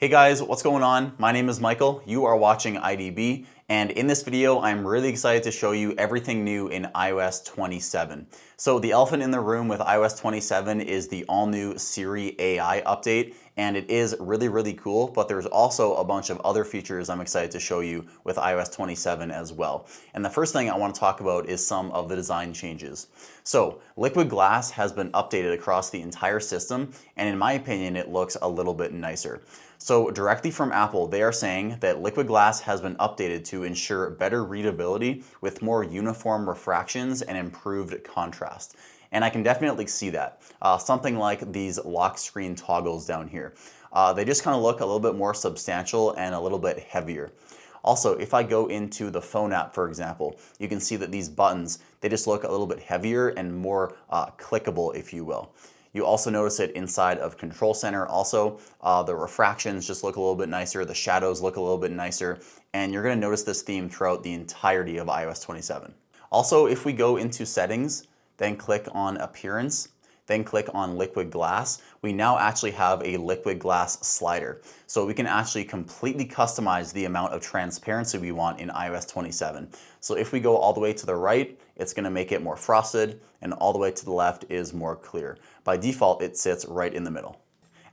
Hey guys, what's going on? My name is Michael. You are watching IDB, and in this video, I'm really excited to show you everything new in iOS 27. So the elephant in the room with iOS 27 is the all-new Siri AI update, and it is really cool, but there's also a bunch of other features I'm excited to show you with iOS 27 as well. And the first thing I want to talk about is some of the design changes. So Liquid Glass has been updated across the entire system, and in my opinion, it looks a little bit nicer. So directly from Apple, they are saying that Liquid Glass has been updated to ensure better readability with more uniform refractions and improved contrast. And I can definitely see that. Something like these lock screen toggles down here. They just kind of look a little bit more substantial and a little bit heavier. Also, if I go into the phone app, for example, you can see that these buttons, they just look a little bit heavier and more clickable, if you will. You also notice it inside of Control Center also. The refractions just look a little bit nicer, the shadows look a little bit nicer, and you're gonna notice this theme throughout the entirety of iOS 27. Also, if we go into Settings, then click on Appearance, then click on Liquid Glass, we now actually have a Liquid Glass slider. So we can actually completely customize the amount of transparency we want in iOS 27. So if we go all the way to the right, it's gonna make it more frosted, and all the way to the left is more clear. By default, it sits right in the middle.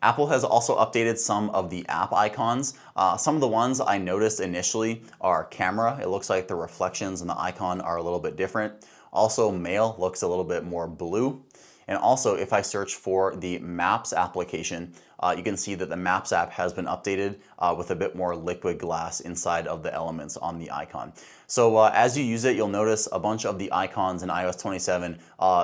Apple has also updated some of the app icons. Some of the ones I noticed initially are camera. It looks like the reflections in the icon are a little bit different. Also, Mail looks a little bit more blue. And also, if I search for the Maps application, you can see that the Maps app has been updated with a bit more liquid glass inside of the elements on the icon. So as you use it, you'll notice a bunch of the icons in iOS 27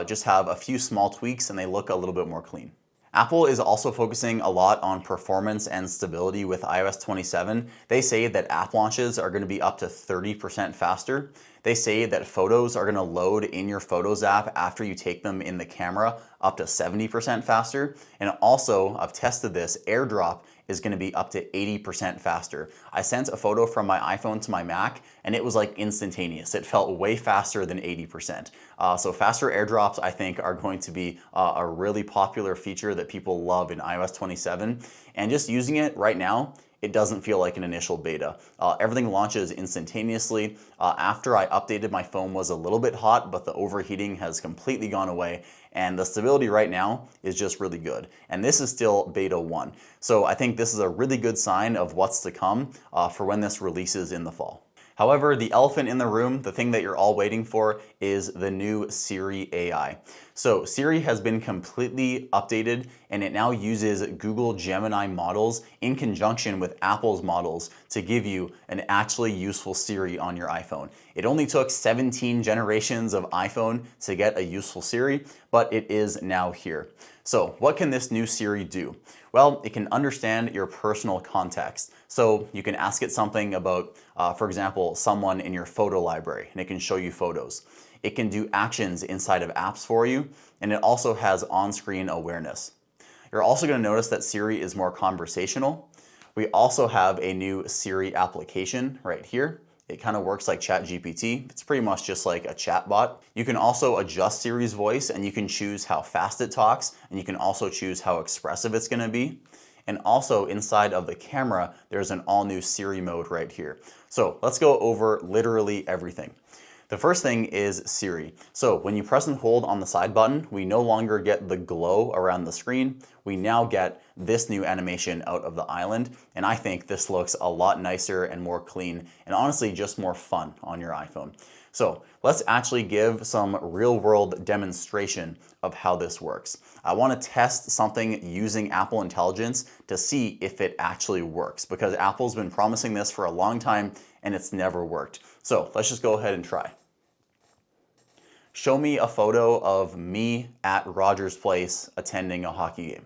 just have a few small tweaks and they look a little bit more clean. Apple is also focusing a lot on performance and stability with iOS 27. They say that app launches are going to be up to 30% faster. They say that photos are going to load in your Photos app after you take them in the camera up to 70% faster. And also, I've tested this, AirDrop is going to be up to 80% faster. I sent a photo from my iPhone to my Mac and it was like instantaneous. It felt way faster than 80%. So faster AirDrops, I think, are going to be a really popular feature that people love in iOS 27. And just using it right now, it doesn't feel like an initial beta. Everything launches instantaneously. After I updated, my phone was a little bit hot, but the overheating has completely gone away. And the stability right now is just really good. And this is still beta 1. So I think this is a really good sign of what's to come for when this releases in the fall. However, the elephant in the room, the thing that you're all waiting for, is the new Siri AI. So Siri has been completely updated and it now uses Google Gemini models in conjunction with Apple's models to give you an actually useful Siri on your iPhone. It only took 17 generations of iPhone to get a useful Siri, but it is now here. So what can this new Siri do? Well, it can understand your personal context. So you can ask it something about, for example, someone in your photo library, and it can show you photos. It can do actions inside of apps for you, and it also has on-screen awareness. You're also going to notice that Siri is more conversational. We also have a new Siri application right here. It kind of works like ChatGPT. It's pretty much just like a chatbot. You can also adjust Siri's voice and you can choose how fast it talks, and you can also choose how expressive it's going to be. And also inside of the camera, there's an all-new Siri mode right here. So let's go over literally everything. The first thing is Siri. So when you press and hold on the side button, we no longer get the glow around the screen. We now get this new animation out of the island. And I think this looks a lot nicer and more clean and honestly just more fun on your iPhone. So let's actually give some real world demonstration of how this works. I want to test something using Apple Intelligence to see if it actually works because Apple's been promising this for a long time and it's never worked. So let's just go ahead and try. Show me a photo of me at Rogers Place attending a hockey game.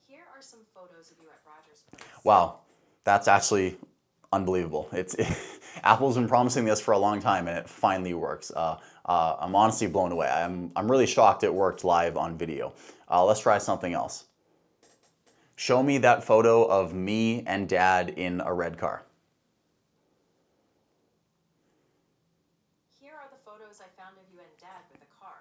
Here are some photos of you at Rogers Place. Wow, that's actually unbelievable. Apple's been promising this for a long time and it finally works. I'm honestly blown away. I'm really shocked it worked live on video. Let's try something else. Show me that photo of me and Dad in a red car. Here are the photos I found of you and Dad with a car.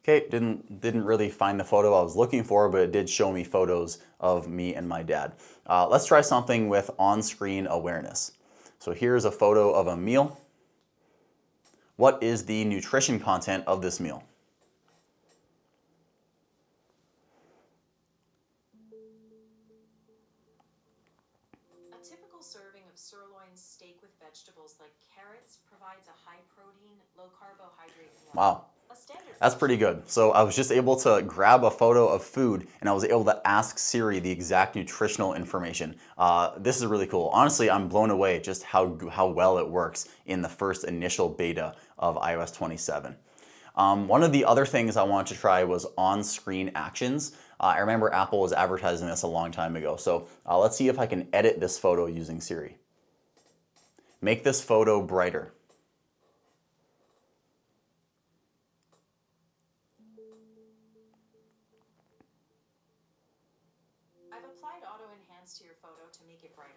Okay, didn't really find the photo I was looking for, but it did show me photos of me and my dad. Let's try something with on-screen awareness. So here's a photo of a meal. What is the nutrition content of this meal? A typical serving of sirloin steak with vegetables like carrots provides a high protein, low carbohydrate meal. Wow. A standard That's pretty good. So I was just able to grab a photo of food and I was able to ask Siri the exact nutritional information. This is really cool. Honestly, I'm blown away just how well it works in the first initial beta of iOS 27. One of the other things I wanted to try was on-screen actions. I remember Apple was advertising this a long time ago. So let's see if I can edit this photo using Siri. Make this photo brighter. I've applied auto enhance to your photo to make it brighter.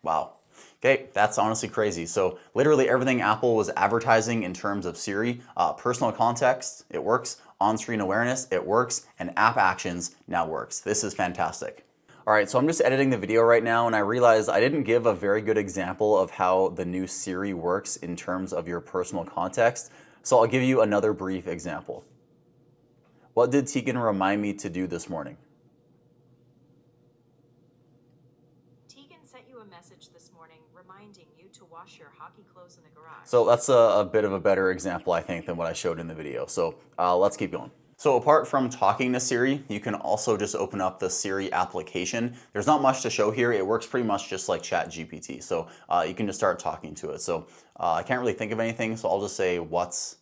Wow. Okay, that's honestly crazy. So literally everything Apple was advertising in terms of Siri, personal context, it works. On-screen awareness, it works. And app actions now works. This is fantastic. All right, so I'm just editing the video right now and I realized I didn't give a very good example of how the new Siri works in terms of your personal context. So I'll give you another brief example. What did Tegan remind me to do this morning? Tegan sent you a message this morning reminding you to wash your hockey clothes in the garage. So that's a bit of a better example, I think, than what I showed in the video. So let's keep going. So apart from talking to Siri, you can also just open up the Siri application. There's not much to show here. It works pretty much just like ChatGPT. So you can just start talking to it. So I can't really think of anything, so I'll just say, what's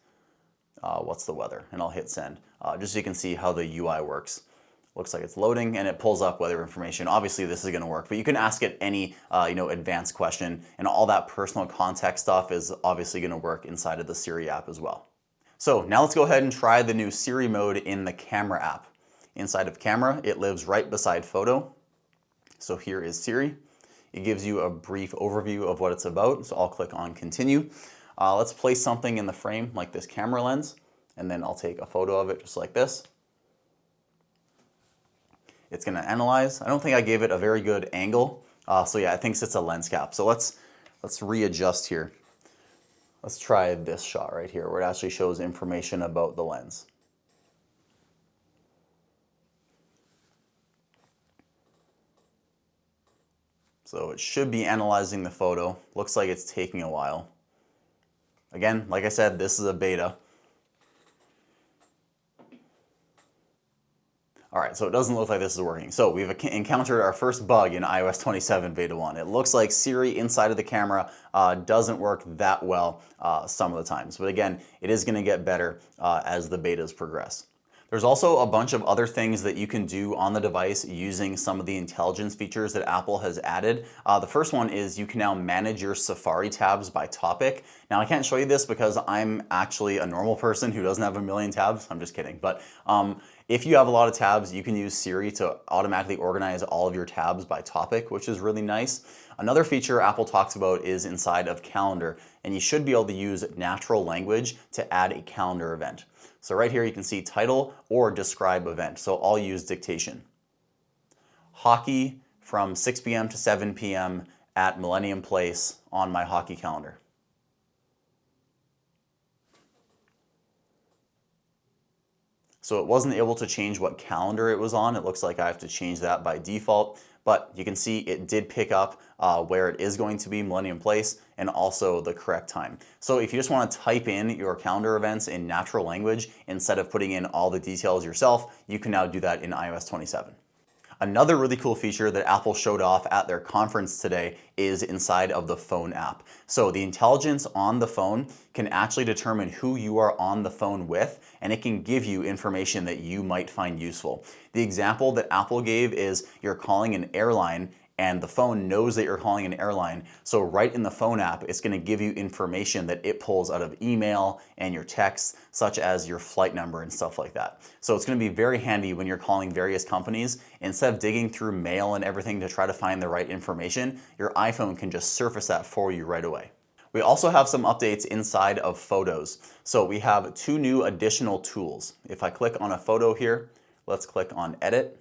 the weather? And I'll hit send, just so you can see how the UI works. Looks like it's loading and it pulls up weather information. Obviously this is going to work, but you can ask it any advanced question, and all that personal context stuff is obviously going to work inside of the Siri app as well. So now let's go ahead and try the new Siri mode in the camera app. Inside of camera, it lives right beside photo. So here is Siri. It gives you a brief overview of what it's about. So I'll click on continue. Let's place something in the frame like this camera lens, and then I'll take a photo of it just like this. It's going to analyze. I don't think I gave it a very good angle. So yeah, it thinks it's a lens cap. So let's readjust here. Let's try this shot right here where it actually shows information about the lens. So it should be analyzing the photo. Looks like it's taking a while. Again, like I said, this is a beta. All right, so it doesn't look like this is working. So we've encountered our first bug in iOS 27 Beta 1. It looks like Siri inside of the camera doesn't work that well some of the times. But again, it is gonna get better as the betas progress. There's also a bunch of other things that you can do on the device using some of the intelligence features that Apple has added. The first one is you can now manage your Safari tabs by topic. Now I can't show you this because I'm actually a normal person who doesn't have a million tabs. I'm just kidding. But if you have a lot of tabs, you can use Siri to automatically organize all of your tabs by topic, which is really nice. Another feature Apple talks about is inside of Calendar, and you should be able to use natural language to add a calendar event. So right here you can see title or describe event. So I'll use dictation. Hockey from 6 p.m. to 7 p.m. at Millennium Place on my hockey calendar. So it wasn't able to change what calendar it was on. It looks like I have to change that by default. But you can see it did pick up where it is going to be, Millennium Place, and also the correct time. So if you just want to type in your calendar events in natural language instead of putting in all the details yourself, you can now do that in iOS 27. Another really cool feature that Apple showed off at their conference today is inside of the phone app. So the intelligence on the phone can actually determine who you are on the phone with, and it can give you information that you might find useful. The example that Apple gave is you're calling an airline and the phone knows that you're calling an airline. So right in the phone app, it's gonna give you information that it pulls out of email and your texts, such as your flight number and stuff like that. So it's gonna be very handy when you're calling various companies. Instead of digging through mail and everything to try to find the right information, your iPhone can just surface that for you right away. We also have some updates inside of Photos. So we have 2 new additional tools. If I click on a photo here, let's click on Edit,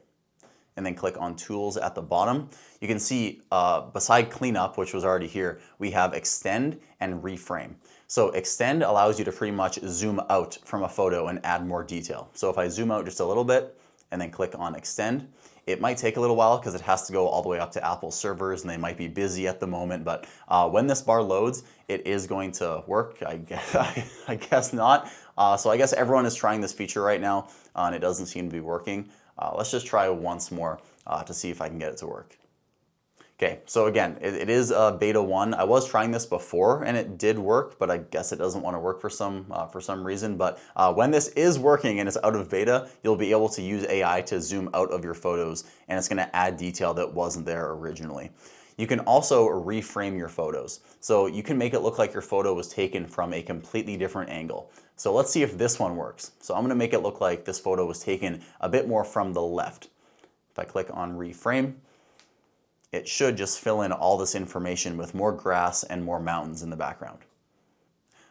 and then click on Tools at the bottom. You can see beside Cleanup, which was already here, we have Extend and Reframe. So Extend allows you to pretty much zoom out from a photo and add more detail. So if I zoom out just a little bit and then click on Extend, it might take a little while because it has to go all the way up to Apple servers and they might be busy at the moment, but when this bar loads, it is going to work. I guess not. So I guess everyone is trying this feature right now and it doesn't seem to be working. Let's just try once more to see if I can get it to work. Okay, so again, it is beta 1. I was trying this before and it did work, but I guess it doesn't want to work for some reason. But when this is working and it's out of beta, you'll be able to use AI to zoom out of your photos and it's going to add detail that wasn't there originally. You can also reframe your photos. So you can make it look like your photo was taken from a completely different angle. So let's see if this one works. So I'm going to make it look like this photo was taken a bit more from the left. If I click on reframe, it should just fill in all this information with more grass and more mountains in the background.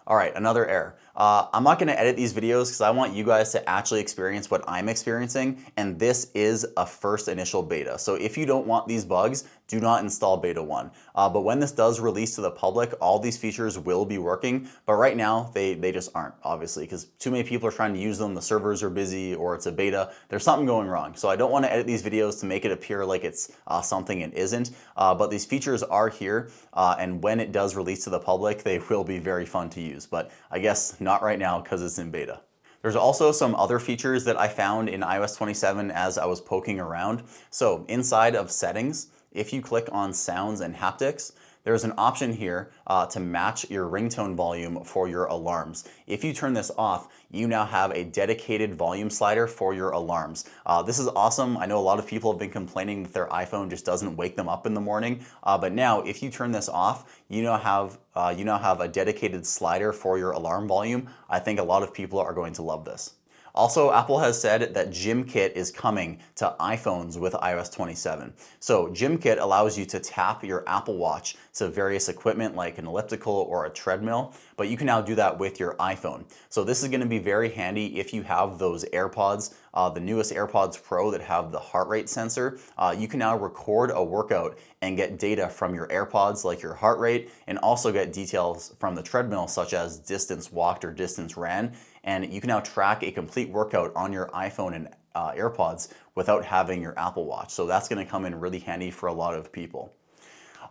All right, another error. I'm not gonna edit these videos because I want you guys to actually experience what I'm experiencing, and this is a first initial beta. So if you don't want these bugs, do not install beta 1. But when this does release to the public, all these features will be working, but right now they just aren't, obviously, because too many people are trying to use them, the servers are busy, or it's a beta. There's something going wrong. So I don't want to edit these videos to make it appear like it's something it isn't, but these features are here, and when it does release to the public, they will be very fun to use, but I guess not right now because it's in beta. There's also some other features that I found in iOS 27 as I was poking around. So inside of Settings, if you click on Sounds and Haptics, there's an option here to match your ringtone volume for your alarms. If you turn this off, you now have a dedicated volume slider for your alarms. This is awesome. I know a lot of people have been complaining that their iPhone just doesn't wake them up in the morning, but now if you turn this off, you now have a dedicated slider for your alarm volume. I think a lot of people are going to love this. Also, Apple has said that GymKit is coming to iPhones with iOS 27. So GymKit allows you to tap your Apple Watch to various equipment like an elliptical or a treadmill, but you can now do that with your iPhone. So this is going to be very handy if you have those AirPods, the newest AirPods Pro that have the heart rate sensor. You can now record a workout and get data from your AirPods like your heart rate, and also get details from the treadmill such as distance walked or distance ran. And you can now track a complete workout on your iPhone and AirPods without having your Apple Watch. So that's going to come in really handy for a lot of people.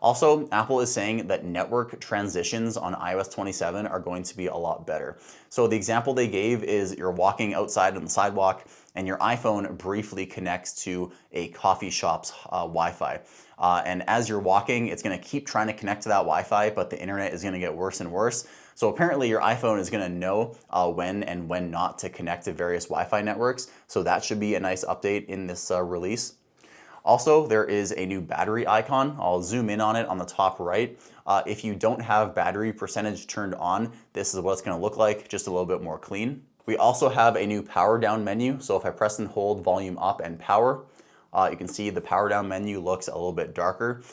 Also, Apple is saying that network transitions on iOS 27 are going to be a lot better. So the example they gave is you're walking outside on the sidewalk and your iPhone briefly connects to a coffee shop's Wi-Fi. And as you're walking, it's going to keep trying to connect to that Wi-Fi, but the internet is going to get worse and worse. So apparently your iPhone is going to know when and when not to connect to various Wi-Fi networks. So that should be a nice update in this release. Also, there is a new battery icon. I'll zoom in on it on the top right. If you don't have battery percentage turned on, this is what it's going to look like, just a little bit more clean. We also have a new power down menu. So if I press and hold volume up and power, you can see the power down menu looks a little bit darker.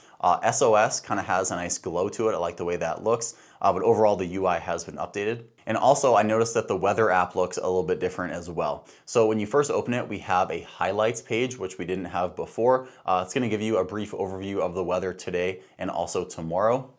SOS kind of has a nice glow to it. I like the way that looks, but overall the UI has been updated. And also I noticed that the weather app looks a little bit different as well. So when you first open it, we have a highlights page, which we didn't have before. It's going to give you a brief overview of the weather today and also tomorrow.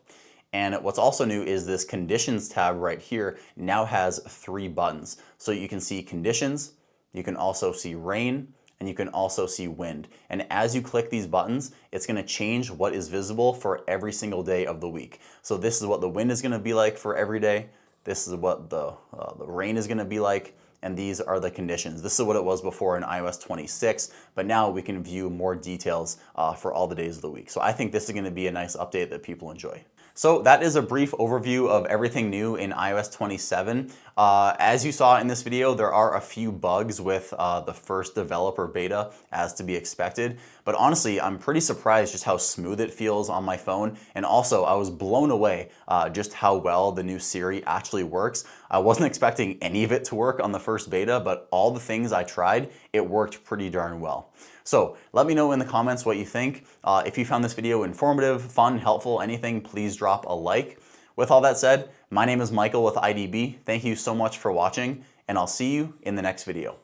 And what's also new is this conditions tab right here now has 3 buttons. So you can see conditions, you can also see rain, and you can also see wind. And as you click these buttons, it's going to change what is visible for every single day of the week. So this is what the wind is going to be like for every day. This is what the rain is going to be like. And these are the conditions. This is what it was before in iOS 26, but now we can view more details for all the days of the week. So I think this is going to be a nice update that people enjoy. So that is a brief overview of everything new in iOS 27. As you saw in this video, there are a few bugs with the first developer beta, as to be expected. But honestly, I'm pretty surprised just how smooth it feels on my phone. And also, I was blown away just how well the new Siri actually works. I wasn't expecting any of it to work on the first beta, but all the things I tried, it worked pretty darn well. So let me know in the comments what you think. If you found this video informative, fun, helpful, anything, please drop a like. With all that said, my name is Michael with IDB. Thank you so much for watching, and I'll see you in the next video.